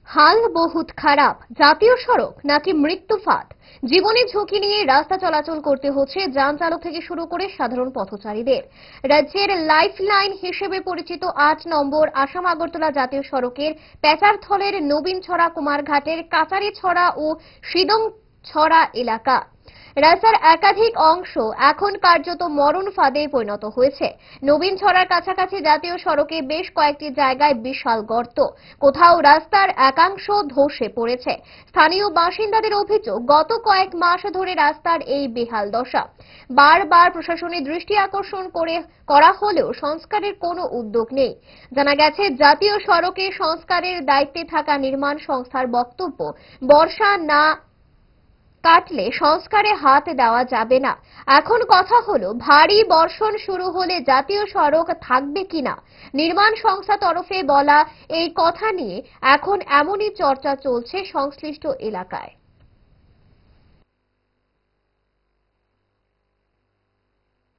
হাল বহুত খারাপ। জাতীয় সড়ক নাকি মৃত্যু ফাঁদ, জীবনের ঝুঁকি নিয়ে রাস্তা চলাচল করতে হচ্ছে যান চালক থেকে শুরু করে সাধারণ পথচারীদের। রাজ্যের লাইফলাইন হিসেবে পরিচিত ৮ নম্বর আসাম আগরতলা জাতীয় সড়কের পেচারথলের নবীনছড়া কুমারঘাটের কাচারিছড়া ও সিদংছড়া এলাকা, রাস্তার একাধিক অংশ এখন কার্যত মরণ ফাঁদে পরিণত হয়েছে। নবীনছড়ার কাছাকাছি জাতীয় সড়কে বেশ কয়েকটি জায়গায় বিশাল গর্ত, কোথাও রাস্তার একাংশ ধসে পড়েছে। স্থানীয় বাসিন্দাদের অভিযোগ, গত কয়েক মাস ধরে রাস্তার এই বেহাল দশা। বারবার প্রশাসনের দৃষ্টি আকর্ষণ করা হলেও সংস্কারের কোনো উদ্যোগ নেই। জানা গেছে, জাতীয় সড়কে সংস্কারের দায়িত্বে থাকা নির্মাণ সংস্থার বক্তব্য, বর্ষা না কাটলে সংস্কারে হাত দেওয়া যাবে না। এখন কথা হলো, ভারী বর্ষণ শুরু হলে জাতীয় সড়ক থাকবে কিনা। নির্মাণ সংস্থা তরফে বলা এই কথা নিয়ে এখন এমনই চর্চা চলছে সংশ্লিষ্ট এলাকায়।